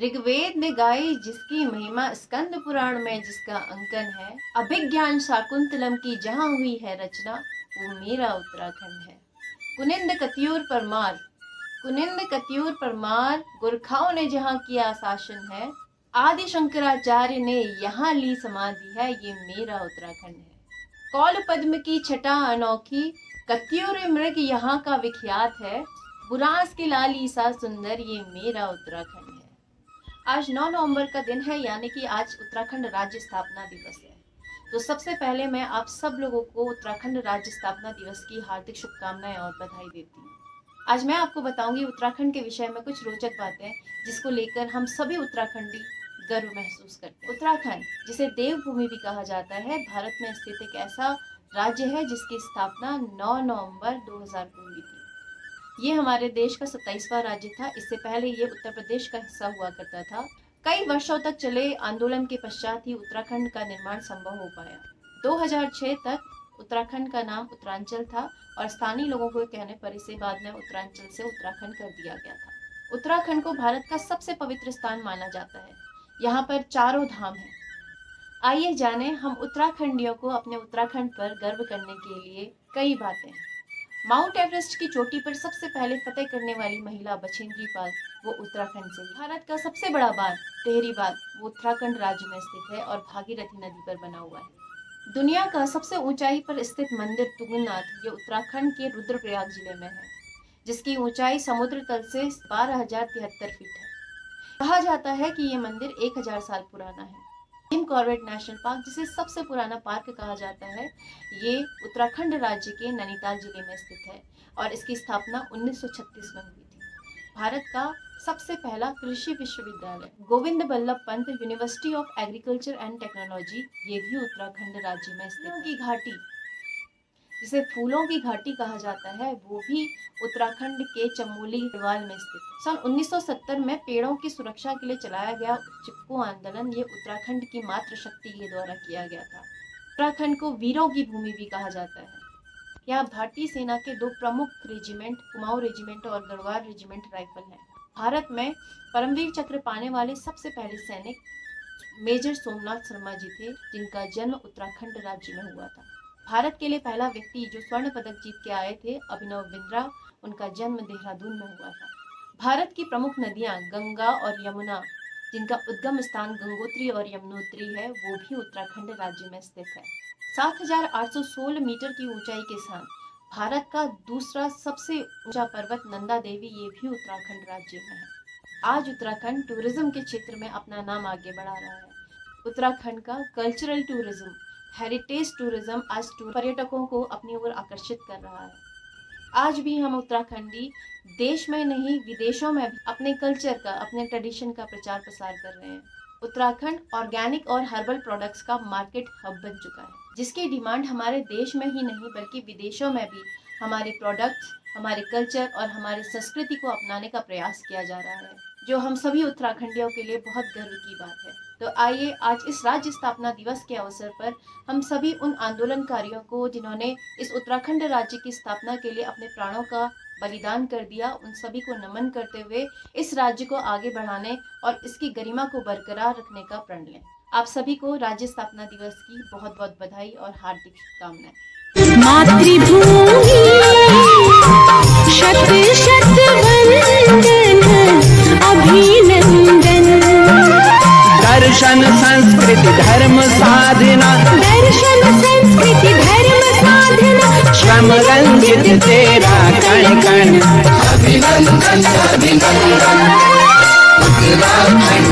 ऋग्वेद ने गाई जिसकी महिमा, स्कंद पुराण में जिसका अंकन है, अभिज्ञान शाकुंतलम की जहाँ हुई है रचना, वो मेरा उत्तराखंड है। कुनिंद कतियूर परमार गुरखाओं ने जहाँ किया शासन है, आदि शंकराचार्य ने यहाँ ली समाधि है, ये मेरा उत्तराखंड है। कौल पद्म की छटा अनोखी, कतियूर मृग यहाँ का विख्यात है, बुरांस की लाली सा सुंदर, ये मेरा उत्तराखंड है। आज 9 नवंबर का दिन है, यानी कि आज उत्तराखंड राज्य स्थापना दिवस है। तो सबसे पहले मैं आप सब लोगों को उत्तराखंड राज्य स्थापना दिवस की हार्दिक शुभकामनाएं और बधाई देती हूँ। आज मैं आपको बताऊंगी उत्तराखंड के विषय में कुछ रोचक बातें, जिसको लेकर हम सभी उत्तराखंडी गर्व महसूस करते हैं। उत्तराखंड, जिसे देवभूमि भी कहा जाता है, भारत में स्थित एक ऐसा राज्य है जिसकी स्थापना 9 नवंबर 2000 को हुई थी। ये हमारे देश का 27वां राज्य था। इससे पहले ये उत्तर प्रदेश का हिस्सा हुआ करता था। कई वर्षों तक चले आंदोलन के पश्चात ही उत्तराखंड का निर्माण संभव हो पाया। 2006 तक उत्तराखंड का नाम उत्तरांचल था और स्थानीय लोगों के कहने पर इसे बाद में उत्तरांचल से उत्तराखंड कर दिया गया था। उत्तराखंड को भारत का सबसे पवित्र स्थान माना जाता है। यहाँ पर चारों धाम हैं। आइए जानें हम उत्तराखंडियों को अपने उत्तराखंड पर गर्व करने के लिए कई बातें हैं। माउंट एवरेस्ट की चोटी पर सबसे पहले फतेह करने वाली महिला बछेंद्री पाल, वो उत्तराखंड से। भारत का सबसे बड़ा बांध टिहरी बांध, वो उत्तराखंड राज्य में स्थित है और भागीरथी नदी पर बना हुआ है। दुनिया का सबसे ऊंचाई पर स्थित मंदिर तुंगनाथ, ये उत्तराखंड के रुद्रप्रयाग जिले में है, जिसकी ऊंचाई समुद्र तल से 12,073 फीट है। कहा जाता है कि ये मंदिर 1000 साल पुराना है। जिम कॉर्बेट नेशनल पार्क, जिसे सबसे पुराना पार्क कहा जाता है, ये उत्तराखंड राज्य के नैनीताल जिले में स्थित है और इसकी स्थापना 1936 में हुई थी। भारत का सबसे पहला कृषि विश्वविद्यालय Govind Ballabh Pant university of agriculture and technology, ये भी उत्तराखंड राज्य में स्थित की घाटी, जिसे फूलों की घाटी कहा जाता है, वो भी उत्तराखंड के चमोली गढ़वाल में स्थित है। सन 1970 में पेड़ों की सुरक्षा के लिए चलाया गया चिपको आंदोलन, ये उत्तराखंड की मातृशक्ति के द्वारा किया गया था। उत्तराखंड को वीरों की भूमि भी कहा जाता है। यहाँ भारतीय सेना के 2 प्रमुख रेजिमेंट, कुमाऊं रेजिमेंट और गढ़वाल रेजिमेंट राइफल है। भारत में परमवीर चक्र पाने वाले सबसे पहले सैनिक मेजर सोमनाथ शर्मा जी थे, जिनका जन्म उत्तराखंड राज्य में हुआ था। भारत के लिए पहला व्यक्ति जो स्वर्ण पदक जीत के आए थे, अभिनव बिंद्रा, उनका जन्म देहरादून में हुआ था। भारत की प्रमुख नदियां गंगा और यमुना, जिनका उद्गम स्थान गंगोत्री और यमुनोत्री है, वो भी उत्तराखंड राज्य में स्थित है। 7,816 मीटर की ऊंचाई के साथ भारत का दूसरा सबसे ऊंचा पर्वत नंदा देवी, ये भी उत्तराखंड राज्य में है। आज उत्तराखंड टूरिज्म के क्षेत्र में अपना नाम आगे बढ़ा रहा है। उत्तराखंड का कल्चरल टूरिज्म, हेरिटेज टूरिज्म आज पर्यटकों को अपनी ओर आकर्षित कर रहा है। आज भी हम उत्तराखंडी देश में नहीं, विदेशों में भी अपने कल्चर का, अपने ट्रेडिशन का प्रचार प्रसार कर रहे हैं। उत्तराखंड ऑर्गेनिक और हर्बल प्रोडक्ट्स का मार्केट हब बन चुका है, जिसकी डिमांड हमारे देश में ही नहीं बल्कि विदेशों में भी हमारे प्रोडक्ट्स, हमारे कल्चर और हमारी संस्कृति को अपनाने का प्रयास किया जा रहा है, जो हम सभी उत्तराखंडियों के लिए बहुत गर्व की बात है। तो आइए आज इस राज्य स्थापना दिवस के अवसर पर हम सभी उन आंदोलनकारियों को, जिन्होंने इस उत्तराखंड राज्य की स्थापना के लिए अपने प्राणों का बलिदान कर दिया, उन सभी को नमन करते हुए इस राज्य को आगे बढ़ाने और इसकी गरिमा को बरकरार रखने का प्रण लें। आप सभी को राज्य स्थापना दिवस की बहुत बहुत बधाई और हार्दिक शुभकामनाएं। मातृभूमि शत शत वंदन अभिनंदन। दर्शन संस्कृति धर्म साधना, दर्शन संस्कृति धर्म साधना, श्रम रंजित तेरा कण कण। अभिनंदन अभिनंदन उत्तराखंड